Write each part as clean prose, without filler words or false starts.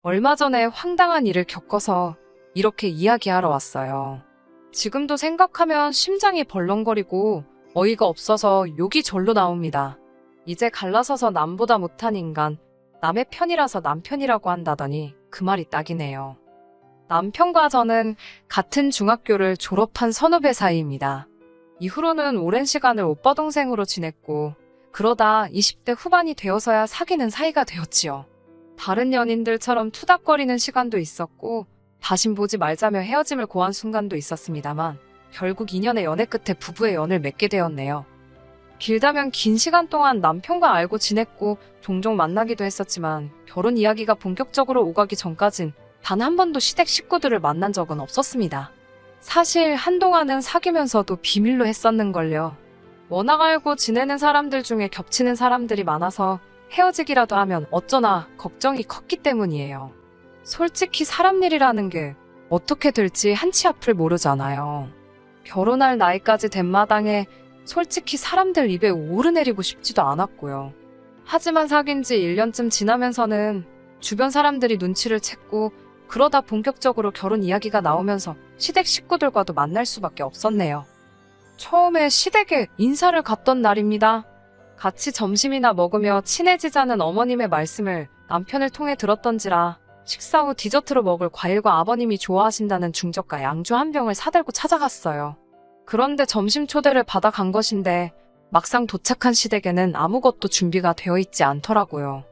얼마 전에 황당한 일을 겪어서 이렇게 이야기하러 왔어요. 지금도 생각하면 심장이 벌렁거리고 어이가 없어서 욕이 절로 나옵니다. 이제 갈라서서 남보다 못한 인간, 남의 편이라서 남편이라고 한다더니 그 말이 딱이네요. 남편과 저는 같은 중학교를 졸업한 선후배 사이입니다. 이후로는 오랜 시간을 오빠 동생으로 지냈고 그러다 20대 후반이 되어서야 사귀는 사이가 되었지요. 다른 연인들처럼 투닥거리는 시간도 있었고 다신 보지 말자며 헤어짐을 고한 순간도 있었습니다만 결국 2년의 연애 끝에 부부의 연을 맺게 되었네요. 길다면 긴 시간 동안 남편과 알고 지냈고 종종 만나기도 했었지만 결혼 이야기가 본격적으로 오가기 전까진 단 한 번도 시댁 식구들을 만난 적은 없었습니다. 사실 한동안은 사귀면서도 비밀로 했었는걸요. 워낙 알고 지내는 사람들 중에 겹치는 사람들이 많아서 헤어지기라도 하면 어쩌나 걱정이 컸기 때문이에요. 솔직히 사람 일이라는 게 어떻게 될지 한치 앞을 모르잖아요. 결혼할 나이까지 된 마당에 솔직히 사람들 입에 오르내리고 싶지도 않았고요. 하지만 사귄 지 1년쯤 지나면서는 주변 사람들이 눈치를 챘고 그러다 본격적으로 결혼 이야기가 나오면서 시댁 식구들과도 만날 수밖에 없었네요. 처음에 시댁에 인사를 갔던 날입니다. 같이 점심이나 먹으며 친해지자는 어머님의 말씀을 남편을 통해 들었던지라 식사 후 디저트로 먹을 과일과 아버님이 좋아하신다는 중저가 양주 한 병을 사들고 찾아갔어요. 그런데 점심 초대를 받아 간 것인데 막상 도착한 시댁에는 아무것도 준비가 되어 있지 않더라고요.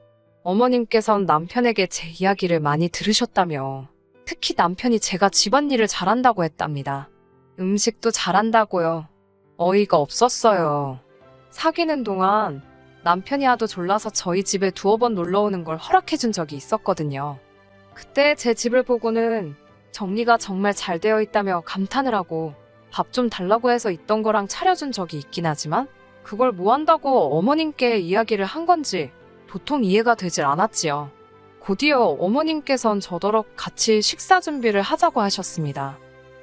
어머님께선 남편에게 제 이야기를 많이 들으셨다며 특히 남편이 제가 집안일을 잘한다고 했답니다. 음식도 잘한다고요. 어이가 없었어요. 사귀는 동안 남편이 하도 졸라서 저희 집에 두어 번 놀러 오는 걸 허락해준 적이 있었거든요. 그때 제 집을 보고는 정리가 정말 잘 되어 있다며 감탄을 하고 밥 좀 달라고 해서 있던 거랑 차려준 적이 있긴 하지만 그걸 뭐 한다고 어머님께 이야기를 한 건지 도통 이해가 되질 않았지요. 곧이어 어머님께선 저더러 같이 식사 준비를 하자고 하셨습니다.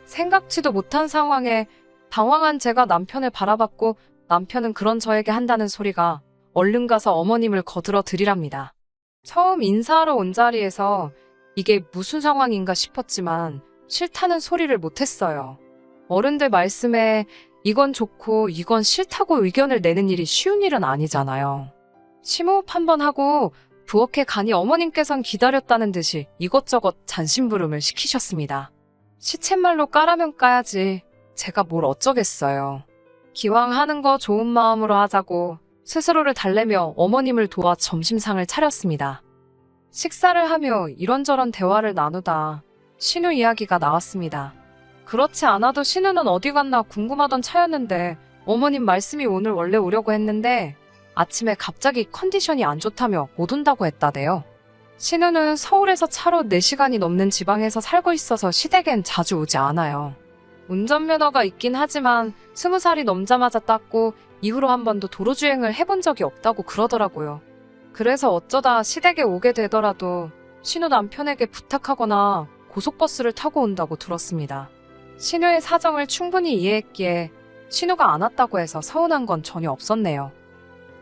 생각지도 못한 상황에 당황한 제가 남편을 바라봤고 남편은 그런 저에게 한다는 소리가 얼른 가서 어머님을 거들어 드리랍니다. 처음 인사하러 온 자리에서 이게 무슨 상황인가 싶었지만 싫다는 소리를 못했어요. 어른들 말씀에 이건 좋고 이건 싫다고 의견을 내는 일이 쉬운 일은 아니잖아요. 심호흡 한번 하고 부엌에 가니 어머님께선 기다렸다는 듯이 이것저것 잔심부름을 시키셨습니다. 시쳇말로 까라면 까야지 제가 뭘 어쩌겠어요. 기왕 하는 거 좋은 마음으로 하자고 스스로를 달래며 어머님을 도와 점심상을 차렸습니다. 식사를 하며 이런저런 대화를 나누다 신우 이야기가 나왔습니다. 그렇지 않아도 신우는 어디 갔나 궁금하던 차였는데 어머님 말씀이 오늘 원래 오려고 했는데 아침에 갑자기 컨디션이 안 좋다며 못 온다고 했다대요. 신우는 서울에서 차로 4시간이 넘는 지방에서 살고 있어서 시댁엔 자주 오지 않아요. 운전면허가 있긴 하지만 20살이 넘자마자 땄고 이후로 한 번도 도로주행을 해본 적이 없다고 그러더라고요. 그래서 어쩌다 시댁에 오게 되더라도 신우 남편에게 부탁하거나 고속버스를 타고 온다고 들었습니다. 신우의 사정을 충분히 이해했기에 신우가 안 왔다고 해서 서운한 건 전혀 없었네요.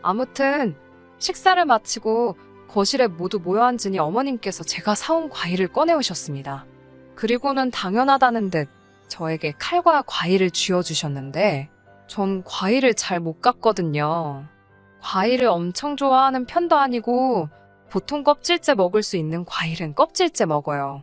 아무튼 식사를 마치고 거실에 모두 모여 앉으니 어머님께서 제가 사온 과일을 꺼내오셨습니다. 그리고는 당연하다는 듯 저에게 칼과 과일을 쥐어주셨는데 전 과일을 잘 못 갖거든요. 과일을 엄청 좋아하는 편도 아니고 보통 껍질째 먹을 수 있는 과일은 껍질째 먹어요.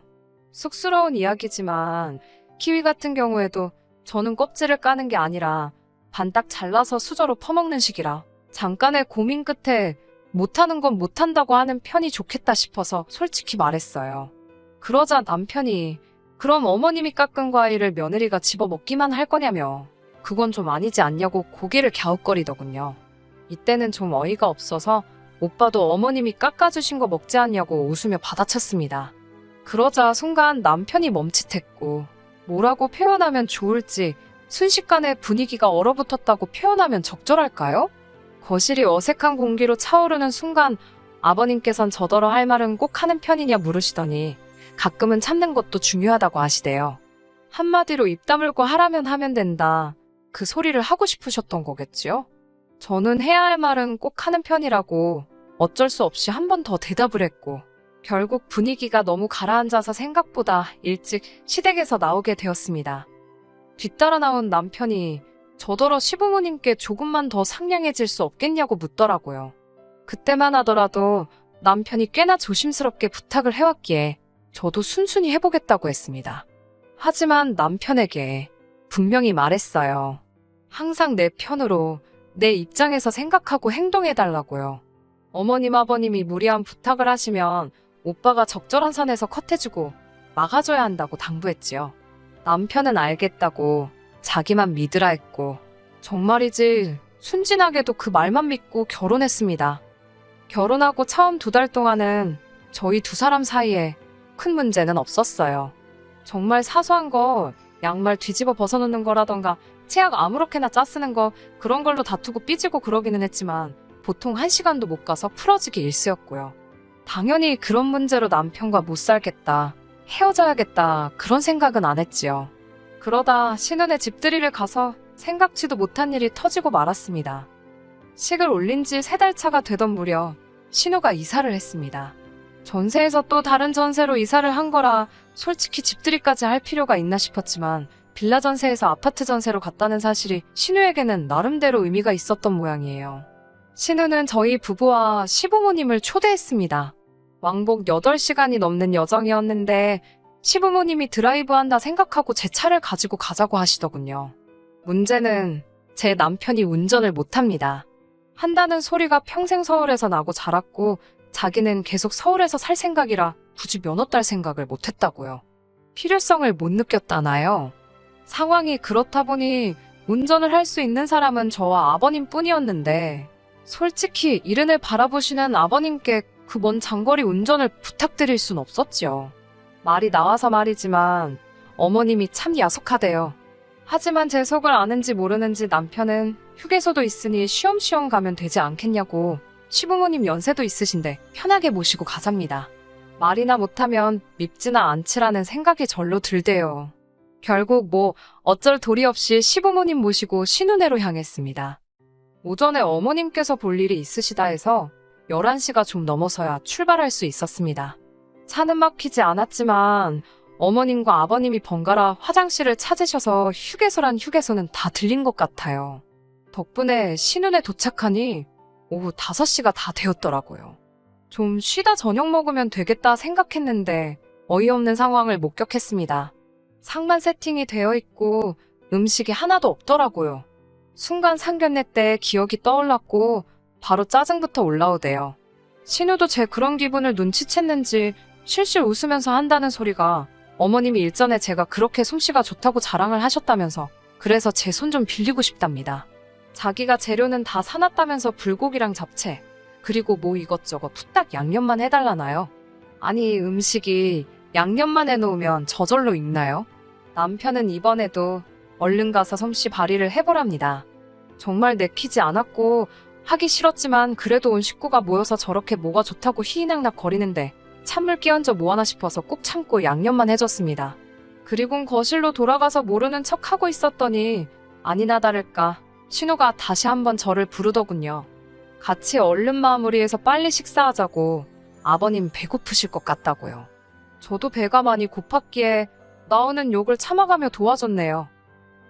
쑥스러운 이야기지만 키위 같은 경우에도 저는 껍질을 까는 게 아니라 반딱 잘라서 수저로 퍼먹는 식이라 잠깐의 고민 끝에 못하는 건 못한다고 하는 편이 좋겠다 싶어서 솔직히 말했어요. 그러자 남편이 그럼 어머님이 깎은 과일을 며느리가 집어 먹기만 할 거냐며 그건 좀 아니지 않냐고 고개를 갸웃거리더군요. 이때는 좀 어이가 없어서 오빠도 어머님이 깎아주신 거 먹지 않냐고 웃으며 받아쳤습니다. 그러자 순간 남편이 멈칫했고 뭐라고 표현하면 좋을지 순식간에 분위기가 얼어붙었다고 표현하면 적절할까요? 거실이 어색한 공기로 차오르는 순간 아버님께선 저더러 할 말은 꼭 하는 편이냐 물으시더니 가끔은 참는 것도 중요하다고 하시대요. 한마디로 입 다물고 하라면 하면 된다. 그 소리를 하고 싶으셨던 거겠지요? 저는 해야 할 말은 꼭 하는 편이라고 어쩔 수 없이 한 번 더 대답을 했고 결국 분위기가 너무 가라앉아서 생각보다 일찍 시댁에서 나오게 되었습니다. 뒤따라 나온 남편이 저더러 시부모님께 조금만 더 상냥해질 수 없겠냐고 묻더라고요. 그때만 하더라도 남편이 꽤나 조심스럽게 부탁을 해왔기에 저도 순순히 해보겠다고 했습니다. 하지만 남편에게 분명히 말했어요. 항상 내 편으로 내 입장에서 생각하고 행동해달라고요. 어머님 아버님이 무리한 부탁을 하시면 오빠가 적절한 선에서 컷해주고 막아줘야 한다고 당부했지요. 남편은 알겠다고 자기만 믿으라 했고 정말이지 순진하게도 그 말만 믿고 결혼했습니다. 결혼하고 처음 2달 동안은 저희 2사람 사이에 큰 문제는 없었어요. 정말 사소한 거 양말 뒤집어 벗어놓는 거라던가 치약 아무렇게나 짜쓰는 거 그런 걸로 다투고 삐지고 그러기는 했지만 보통 1시간도 못 가서 풀어지기 일쑤였고요. 당연히 그런 문제로 남편과 못 살겠다, 헤어져야겠다 그런 생각은 안 했지요. 그러다 신혼의 집들이를 가서 생각지도 못한 일이 터지고 말았습니다. 식을 올린 지 3달 차가 되던 무렵 신우가 이사를 했습니다. 전세에서 또 다른 전세로 이사를 한 거라 솔직히 집들이까지 할 필요가 있나 싶었지만 빌라 전세에서 아파트 전세로 갔다는 사실이 신우에게는 나름대로 의미가 있었던 모양이에요. 신우는 저희 부부와 시부모님을 초대했습니다. 왕복 8시간이 넘는 여정이었는데 시부모님이 드라이브한다 생각하고 제 차를 가지고 가자고 하시더군요. 문제는 제 남편이 운전을 못합니다. 한다는 소리가 평생 서울에서 나고 자랐고 자기는 계속 서울에서 살 생각이라 굳이 면허 딸 생각을 못했다고요. 필요성을 못 느꼈다나요? 상황이 그렇다 보니 운전을 할 수 있는 사람은 저와 아버님뿐이었는데 솔직히 이른을 바라보시는 아버님께 그 먼 장거리 운전을 부탁드릴 순 없었지요. 말이 나와서 말이지만 어머님이 참 야속하대요. 하지만 제 속을 아는지 모르는지 남편은 휴게소도 있으니 쉬엄쉬엄 가면 되지 않겠냐고 시부모님 연세도 있으신데 편하게 모시고 가zap니다. 말이나 못하면 밉지나 않지라는 생각이 절로 들대요. 결국 어쩔 도리 없이 시부모님 모시고 신혼회로 향했습니다. 오전에 어머님께서 볼 일이 있으시다 해서 11시가 좀 넘어서야 출발할 수 있었습니다. 차는 막히지 않았지만 어머님과 아버님이 번갈아 화장실을 찾으셔서 휴게소란 휴게소는 다 들린 것 같아요. 덕분에 신혼에 도착하니 오후 5시가 다 되었더라고요. 좀 쉬다 저녁 먹으면 되겠다 생각했는데 어이없는 상황을 목격했습니다. 상만 세팅이 되어 있고 음식이 하나도 없더라고요. 순간 상견례 때 기억이 떠올랐고 바로 짜증부터 올라오대요. 신우도 제 그런 기분을 눈치챘는지 실실 웃으면서 한다는 소리가 어머님이 일전에 제가 그렇게 솜씨가 좋다고 자랑을 하셨다면서 그래서 제 손 좀 빌리고 싶답니다. 자기가 재료는 다 사놨다면서 불고기랑 잡채 그리고 이것저것 후딱 양념만 해달라나요? 아니 음식이 양념만 해놓으면 저절로 익나요? 남편은 이번에도 얼른 가서 솜씨 발휘를 해보랍니다. 정말 내키지 않았고 하기 싫었지만 그래도 온 식구가 모여서 저렇게 뭐가 좋다고 희희낙낙 거리는데 찬물 끼얹어 뭐하나 싶어서 꾹 참고 양념만 해줬습니다. 그리곤 거실로 돌아가서 모르는 척하고 있었더니 아니나 다를까 신우가 다시 한번 저를 부르더군요. 같이 얼른 마무리해서 빨리 식사하자고 아버님 배고프실 것 같다고요. 저도 배가 많이 고팠기에 나오는 욕을 참아가며 도와줬네요.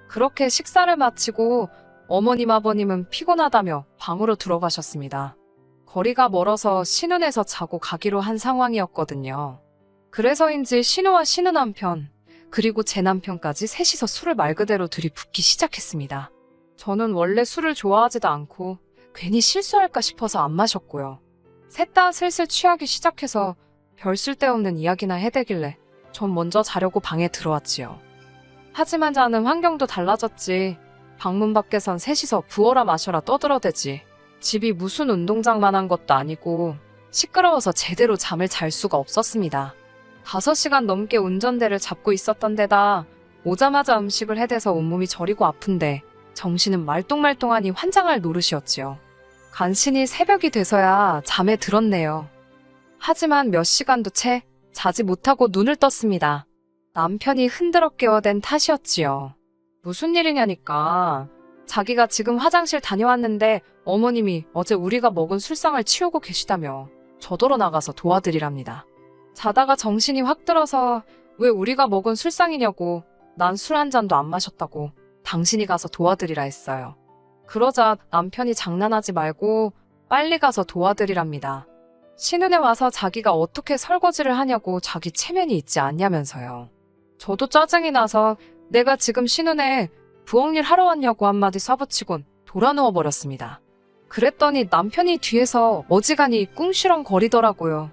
그렇게 식사를 마치고 어머님 아버님은 피곤하다며 방으로 들어가셨습니다. 거리가 멀어서 신혼에서 자고 가기로 한 상황이었거든요. 그래서인지 신우와 신우 남편 그리고 제 남편까지 셋이서 술을 말 그대로 들이붓기 시작했습니다. 저는 원래 술을 좋아하지도 않고 괜히 실수할까 싶어서 안 마셨고요. 셋 다 슬슬 취하기 시작해서 별 쓸데없는 이야기나 해대길래 전 먼저 자려고 방에 들어왔지요. 하지만 자는 환경도 달라졌지. 방문 밖에선 셋이서 부어라 마셔라 떠들어대지. 집이 무슨 운동장만한 것도 아니고 시끄러워서 제대로 잠을 잘 수가 없었습니다. 5시간 넘게 운전대를 잡고 있었던 데다 오자마자 음식을 해대서 온몸이 저리고 아픈데 정신은 말똥말똥하니 환장할 노릇이었지요. 간신히 새벽이 돼서야 잠에 들었네요. 하지만 몇 시간도 채 자지 못하고 눈을 떴습니다. 남편이 흔들어 깨워댄 탓이었지요. 무슨 일이냐니까. 자기가 지금 화장실 다녀왔는데 어머님이 어제 우리가 먹은 술상을 치우고 계시다며 저더러 나가서 도와드리랍니다. 자다가 정신이 확 들어서 왜 우리가 먹은 술상이냐고, 난 술 한 잔도 안 마셨다고 당신이 가서 도와드리라 했어요. 그러자 남편이 장난하지 말고 빨리 가서 도와드리랍니다. 신혼에 와서 자기가 어떻게 설거지를 하냐고 자기 체면이 있지 않냐면서요. 저도 짜증이 나서 내가 지금 신혼에 부엌일 하러 왔냐고 한마디 쏴붙이곤 돌아 누워버렸습니다. 그랬더니 남편이 뒤에서 어지간히 꿍시렁거리더라고요.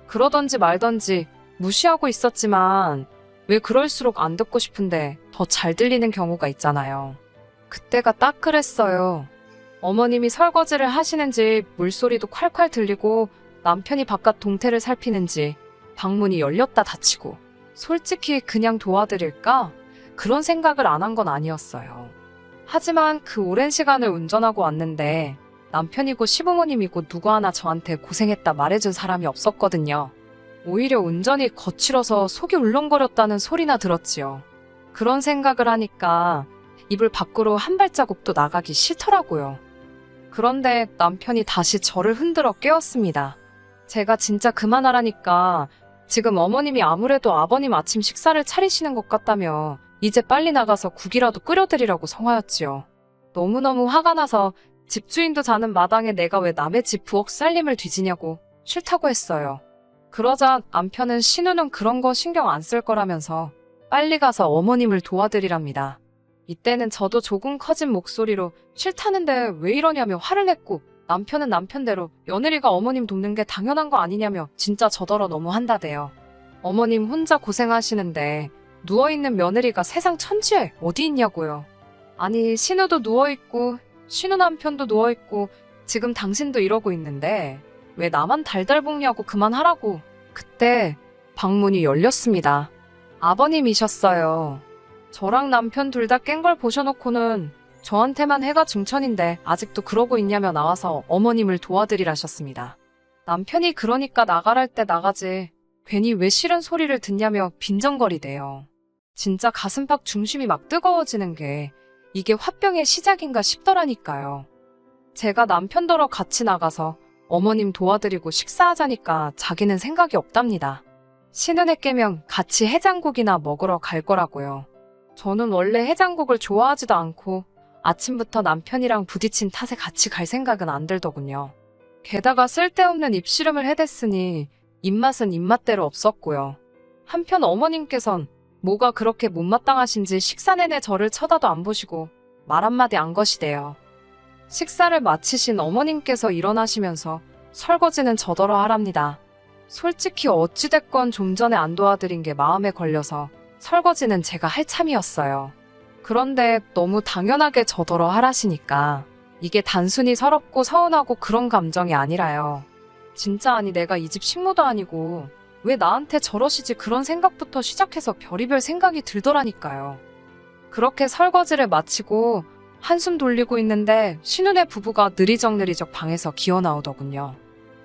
그러던지 말던지 무시하고 있었지만 왜 그럴수록 안 듣고 싶은데 더 잘 들리는 경우가 있잖아요. 그때가 딱 그랬어요. 어머님이 설거지를 하시는지 물소리도 콸콸 들리고 남편이 바깥 동태를 살피는지 방문이 열렸다 닫히고 솔직히 그냥 도와드릴까? 그런 생각을 안 한 건 아니었어요. 하지만 그 오랜 시간을 운전하고 왔는데 남편이고 시부모님이고 누구 하나 저한테 고생했다 말해준 사람이 없었거든요. 오히려 운전이 거칠어서 속이 울렁거렸다는 소리나 들었지요. 그런 생각을 하니까 이불 밖으로 한 발자국도 나가기 싫더라고요. 그런데 남편이 다시 저를 흔들어 깨웠습니다. 제가 진짜 그만하라니까 지금 어머님이 아무래도 아버님 아침 식사를 차리시는 것 같다며 이제 빨리 나가서 국이라도 끓여드리라고 성화였지요. 너무너무 화가 나서 집주인도 자는 마당에 내가 왜 남의 집 부엌 살림을 뒤지냐고 싫다고 했어요. 그러자 남편은 신우는 그런 거 신경 안 쓸 거라면서 빨리 가서 어머님을 도와드리랍니다. 이때는 저도 조금 커진 목소리로 싫다는데 왜 이러냐며 화를 냈고 남편은 남편대로 며느리가 어머님 돕는 게 당연한 거 아니냐며 진짜 저더러 너무 한다대요. 어머님 혼자 고생하시는데 누워있는 며느리가 세상 천지에 어디 있냐고요. 아니 신우도 누워있고 신우 남편도 누워있고 지금 당신도 이러고 있는데 왜 나만 달달 볶냐고 그만하라고. 그때 방문이 열렸습니다. 아버님이셨어요. 저랑 남편 둘 다 깬 걸 보셔놓고는 저한테만 해가 중천인데 아직도 그러고 있냐며 나와서 어머님을 도와드리라셨습니다. 남편이 그러니까 나가랄 때 나가지 괜히 왜 싫은 소리를 듣냐며 빈정거리대요. 진짜 가슴팍 중심이 막 뜨거워지는 게 이게 화병의 시작인가 싶더라니까요. 제가 남편더러 같이 나가서 어머님 도와드리고 식사하자니까 자기는 생각이 없답니다. 신혼에 깨면 같이 해장국이나 먹으러 갈 거라고요. 저는 원래 해장국을 좋아하지도 않고 아침부터 남편이랑 부딪힌 탓에 같이 갈 생각은 안 들더군요. 게다가 쓸데없는 입씨름을 해댔으니 입맛은 입맛대로 없었고요. 한편 어머님께선 뭐가 그렇게 못마땅하신지 식사 내내 저를 쳐다도 안 보시고 말 한마디 안 거시대요. 식사를 마치신 어머님께서 일어나시면서 설거지는 저더러 하랍니다. 솔직히 어찌됐건 좀 전에 안 도와드린 게 마음에 걸려서 설거지는 제가 할 참이었어요. 그런데 너무 당연하게 저더러 하라시니까 이게 단순히 서럽고 서운하고 그런 감정이 아니라요. 진짜 아니 내가 이 집 식모도 아니고 왜 나한테 저러시지 그런 생각부터 시작해서 별의별 생각이 들더라니까요. 그렇게 설거지를 마치고 한숨 돌리고 있는데 신우네 부부가 느리적느리적 방에서 기어나오더군요.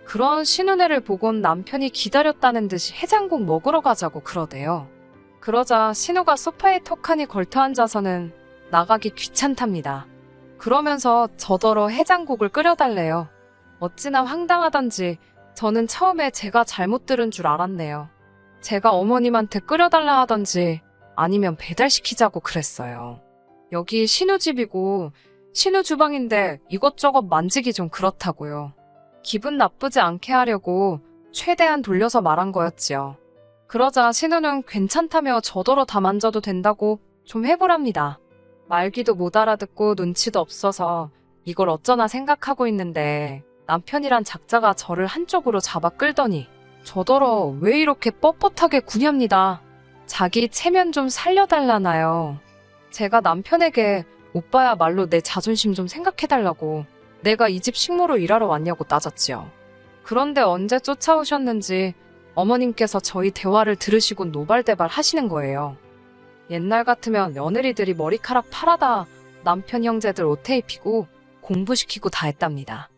그런 신우네를 보곤 남편이 기다렸다는 듯이 해장국 먹으러 가자고 그러대요. 그러자 신우가 소파에 턱하니 걸터앉아서는 나가기 귀찮답니다. 그러면서 저더러 해장국을 끓여달래요. 어찌나 황당하던지 저는 처음에 제가 잘못 들은 줄 알았네요. 제가 어머님한테 끓여달라 하던지 아니면 배달시키자고 그랬어요. 여기 신우집이고 신우 주방인데 이것저것 만지기 좀 그렇다고요. 기분 나쁘지 않게 하려고 최대한 돌려서 말한 거였지요. 그러자 신우는 괜찮다며 저더러 다 만져도 된다고 좀 해보랍니다. 말귀도 못 알아듣고 눈치도 없어서 이걸 어쩌나 생각하고 있는데 남편이란 작자가 저를 한쪽으로 잡아 끌더니 저더러 왜 이렇게 뻣뻣하게 구냐입니다. 자기 체면 좀 살려달라나요. 제가 남편에게 오빠야말로 내 자존심 좀 생각해달라고 내가 이 집 식모로 일하러 왔냐고 따졌지요. 그런데 언제 쫓아오셨는지 어머님께서 저희 대화를 들으시고 노발대발 하시는 거예요. 옛날 같으면 며느리들이 머리카락 파라다 남편 형제들 옷 입히고 공부시키고 다 했답니다.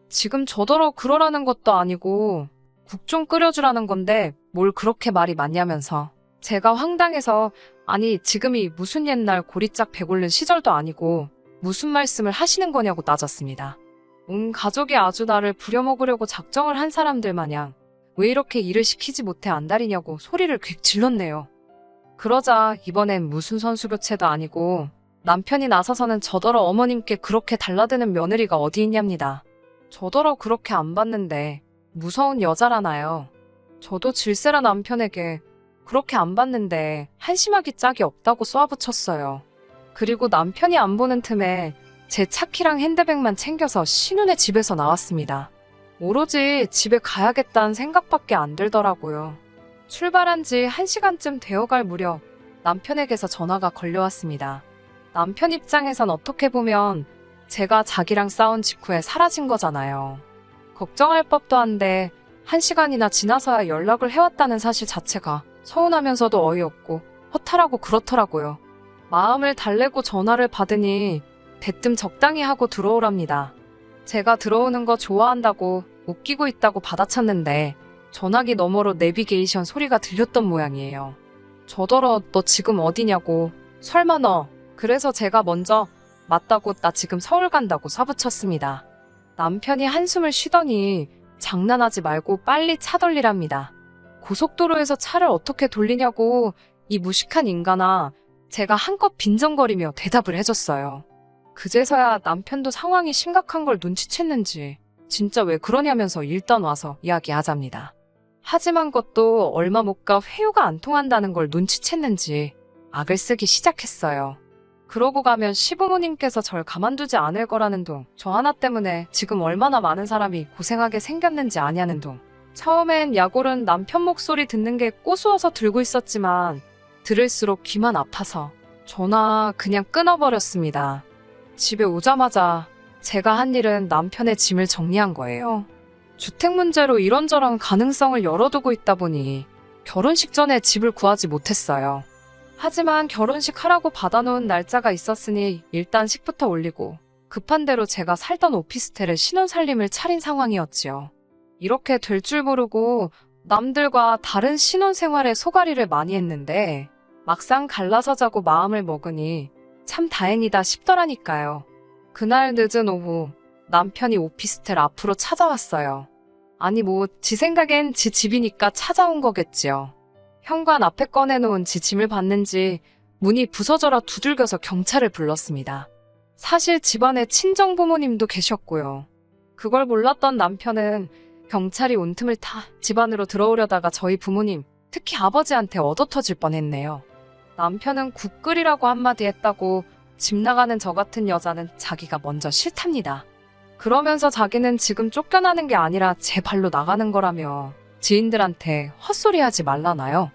지금 저더러 그러라는 것도 아니고 국 좀 끓여주라는 건데 뭘 그렇게 말이 많냐면서 제가 황당해서 아니 지금이 무슨 옛날 고리짝 배골른 시절도 아니고 무슨 말씀을 하시는 거냐고 따졌습니다. 온 가족이 아주 나를 부려먹으려고 작정을 한 사람들 마냥 왜 이렇게 일을 시키지 못해 안달이냐고 소리를 홱 질렀네요. 그러자 이번엔 무슨 선수 교체도 아니고 남편이 나서서는 저더러 어머님께 그렇게 달라드는 며느리가 어디 있냐입니다. 저더러 그렇게 안 봤는데 무서운 여자라나요. 저도 질세라 남편에게 그렇게 안 봤는데 한심하기 짝이 없다고 쏘아붙였어요. 그리고 남편이 안 보는 틈에 제 차키랑 핸드백만 챙겨서 신혼의 집에서 나왔습니다. 오로지 집에 가야겠다는 생각밖에 안 들더라고요. 출발한 지 1시간쯤 되어갈 무렵 남편에게서 전화가 걸려왔습니다. 남편 입장에선 어떻게 보면 제가 자기랑 싸운 직후에 사라진 거잖아요. 걱정할 법도 한데 1시간이나 지나서야 연락을 해왔다는 사실 자체가 서운하면서도 어이없고 허탈하고 그렇더라고요. 마음을 달래고 전화를 받으니 대뜸 적당히 하고 들어오랍니다. 제가 들어오는 거 좋아한다고 웃기고 있다고 받아쳤는데 전화기 너머로 내비게이션 소리가 들렸던 모양이에요. 저더러 너 지금 어디냐고. 설마 너. 그래서 제가 먼저 맞다고 나 지금 서울 간다고 쏴붙였습니다. 남편이 한숨을 쉬더니 장난하지 말고 빨리 차 돌리랍니다. 고속도로에서 차를 어떻게 돌리냐고 이 무식한 인간아. 제가 한껏 빈정거리며 대답을 해줬어요. 그제서야 남편도 상황이 심각한 걸 눈치챘는지 진짜 왜 그러냐면서 일단 와서 이야기하잡니다. 하지만 것도 얼마 못 가 회유가 안 통한다는 걸 눈치챘는지 악을 쓰기 시작했어요. 그러고 가면 시부모님께서 절 가만두지 않을 거라는 둥, 저 하나 때문에 지금 얼마나 많은 사람이 고생하게 생겼는지 아냐는 둥. 처음엔 약올은 남편 목소리 듣는 게 꼬수어서 들고 있었지만 들을수록 귀만 아파서 전화 그냥 끊어버렸습니다. 집에 오자마자 제가 한 일은 남편의 짐을 정리한 거예요. 주택 문제로 이런저런 가능성을 열어두고 있다 보니 결혼식 전에 집을 구하지 못했어요. 하지만 결혼식 하라고 받아놓은 날짜가 있었으니 일단 식부터 올리고 급한 대로 제가 살던 오피스텔에 신혼살림을 차린 상황이었지요. 이렇게 될 줄 모르고 남들과 다른 신혼생활에 소가리를 많이 했는데 막상 갈라서 자고 마음을 먹으니 참 다행이다 싶더라니까요. 그날 늦은 오후 남편이 오피스텔 앞으로 찾아왔어요. 아니 지 생각엔 지 집이니까 찾아온 거겠지요. 현관 앞에 꺼내놓은 지 짐을 봤는지 문이 부서져라 두들겨서 경찰을 불렀습니다. 사실 집안에 친정부모님도 계셨고요. 그걸 몰랐던 남편은 경찰이 온 틈을 타 집안으로 들어오려다가 저희 부모님, 특히 아버지한테 얻어터질 뻔했네요. 남편은 국 끓이라고 한마디 했다고 집 나가는 저 같은 여자는 자기가 먼저 싫답니다. 그러면서 자기는 지금 쫓겨나는 게 아니라 제 발로 나가는 거라며 지인들한테 헛소리하지 말라나요.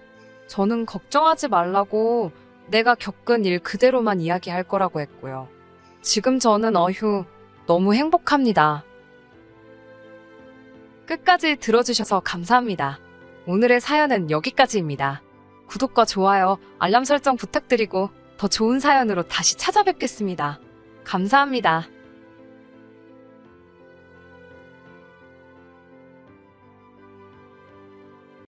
저는 걱정하지 말라고 내가 겪은 일 그대로만 이야기할 거라고 했고요. 지금 저는 너무 행복합니다. 끝까지 들어주셔서 감사합니다. 오늘의 사연은 여기까지입니다. 구독과 좋아요, 알람 설정 부탁드리고 더 좋은 사연으로 다시 찾아뵙겠습니다. 감사합니다.